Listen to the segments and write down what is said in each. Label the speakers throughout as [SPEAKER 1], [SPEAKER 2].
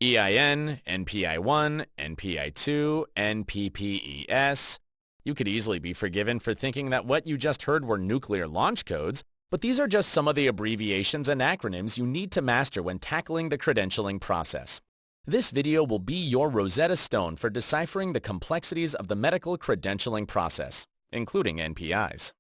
[SPEAKER 1] EIN, NPI1, NPI2, N.P.P.E.S. You could easily be forgiven for thinking that what you just heard were nuclear launch codes, but these are just some of the abbreviations and acronyms you need to master when tackling the credentialing process. This video will be your Rosetta Stone for deciphering the complexities of the medical credentialing process, including NPIs.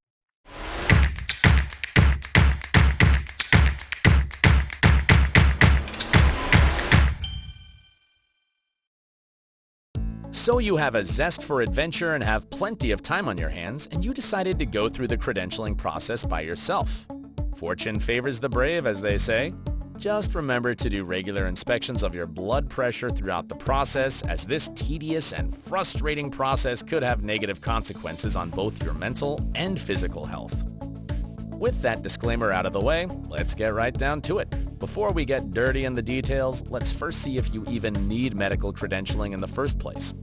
[SPEAKER 1] So you have a zest for adventure and have plenty of time on your hands, and you decided to go through the credentialing process by yourself. Fortune favors the brave, as they say. Just remember to do regular inspections of your blood pressure throughout the process, as this tedious and frustrating process could have negative consequences on both your mental and physical health. With that disclaimer out of the way, let's get right down to it. Before we get dirty in the details, let's first see if you even need medical credentialing in the first place.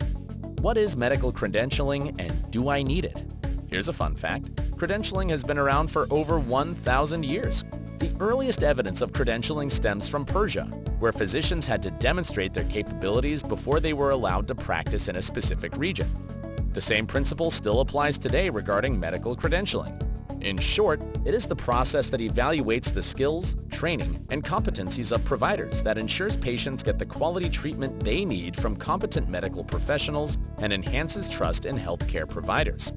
[SPEAKER 1] What is medical credentialing, and do I need it? Here's a fun fact. Credentialing has been around for over 1,000 years. The earliest evidence of credentialing stems from Persia, where physicians had to demonstrate their capabilities before they were allowed to practice in a specific region. The same principle still applies today regarding medical credentialing. In short, it is the process that evaluates the skills, training, and competencies of providers that ensures patients get the quality treatment they need from competent medical professionals and enhances trust in healthcare providers.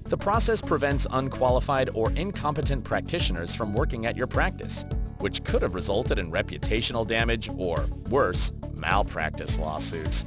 [SPEAKER 1] The process prevents unqualified or incompetent practitioners from working at your practice, which could have resulted in reputational damage or, worse, malpractice lawsuits.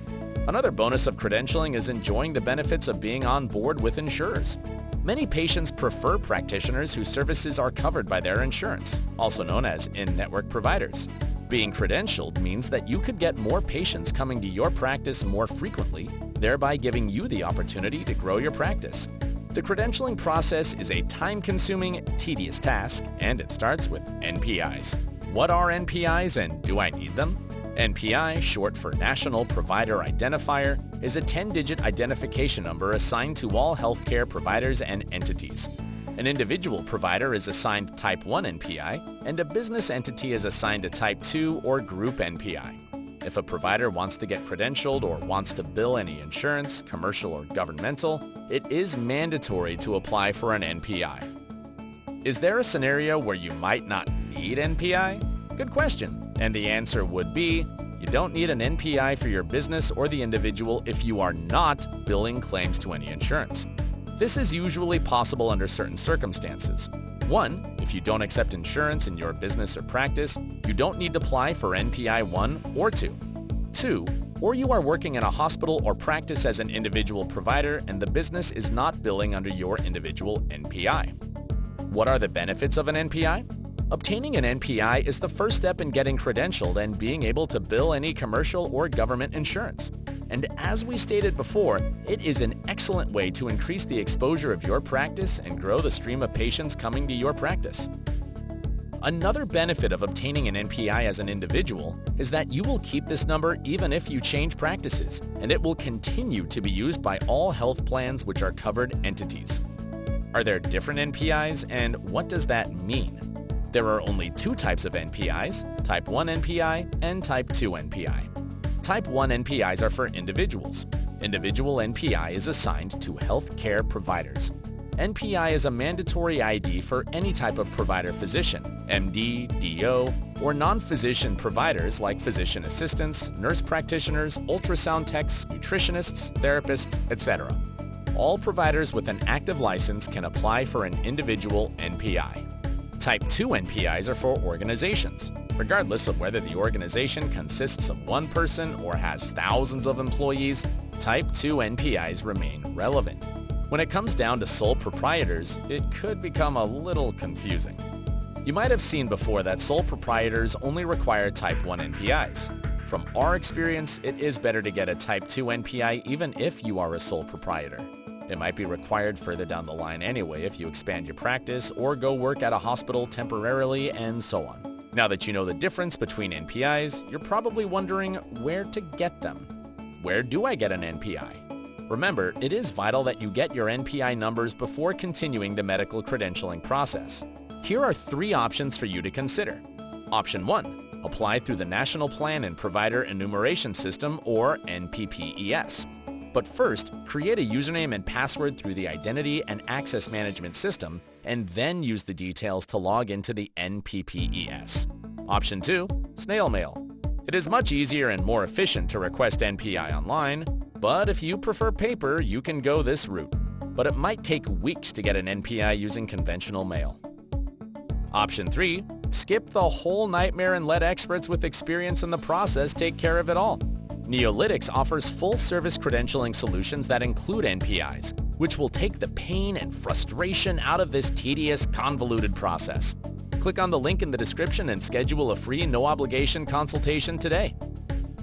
[SPEAKER 1] Another bonus of credentialing is enjoying the benefits of being on board with insurers. Many patients prefer practitioners whose services are covered by their insurance, also known as in-network providers. Being credentialed means that you could get more patients coming to your practice more frequently, thereby giving you the opportunity to grow your practice. The credentialing process is a time-consuming, tedious task, and it starts with NPIs. What are NPIs, and do I need them? NPI, short for National Provider Identifier, is a 10-digit identification number assigned to all healthcare providers and entities. An individual provider is assigned Type 1 NPI, and a business entity is assigned a Type 2 or Group NPI. If a provider wants to get credentialed or wants to bill any insurance, commercial or governmental, it is mandatory to apply for an NPI. Is there a scenario where you might not need NPI? Good question. And the answer would be, you don't need an NPI for your business or the individual if you are not billing claims to any insurance. This is usually possible under certain circumstances. 1, if you don't accept insurance in your business or practice, you don't need to apply for NPI 1 or 2. 2, or you are working in a hospital or practice as an individual provider and the business is not billing under your individual NPI. What are the benefits of an NPI? Obtaining an NPI is the first step in getting credentialed and being able to bill any commercial or government insurance. And as we stated before, it is an excellent way to increase the exposure of your practice and grow the stream of patients coming to your practice. Another benefit of obtaining an NPI as an individual is that you will keep this number even if you change practices, and it will continue to be used by all health plans which are covered entities. Are there different NPIs, and what does that mean? There are only 2 types of NPIs, Type 1 NPI and Type 2 NPI. Type 1 NPIs are for individuals. Individual NPI is assigned to healthcare providers. NPI is a mandatory ID for any type of provider-physician, MD, DO, or non-physician providers like physician assistants, nurse practitioners, ultrasound techs, nutritionists, therapists, etc. All providers with an active license can apply for an individual NPI. Type 2 NPIs are for organizations. Regardless of whether the organization consists of one person or has thousands of employees, Type 2 NPIs remain relevant. When it comes down to sole proprietors, it could become a little confusing. You might have seen before that sole proprietors only require Type 1 NPIs. From our experience, it is better to get a Type 2 NPI even if you are a sole proprietor. It might be required further down the line anyway if you expand your practice or go work at a hospital temporarily and so on. Now that you know the difference between NPIs, you're probably wondering where to get them. Where do I get an NPI? Remember, it is vital that you get your NPI numbers before continuing the medical credentialing process. Here are 3 options for you to consider. Option 1. Apply through the National Plan and Provider Enumeration System, or N.P.P.E.S. But first, create a username and password through the Identity and Access Management System, and then use the details to log into the N.P.P.E.S. Option 2. Snail mail. It is much easier and more efficient to request NPI online, but if you prefer paper, you can go this route. But it might take weeks to get an NPI using conventional mail. Option 3. Skip the whole nightmare and let experts with experience in the process take care of it all. Neolytix offers full-service credentialing solutions that include NPIs, which will take the pain and frustration out of this tedious, convoluted process. Click on the link in the description and schedule a free, no-obligation consultation today.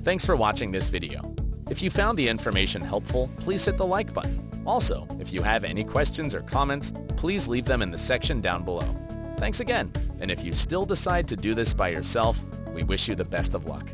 [SPEAKER 1] Thanks for watching this video. If you found the information helpful, please hit the like button. Also, if you have any questions or comments, please leave them in the section down below. Thanks again, and if you still decide to do this by yourself, we wish you the best of luck.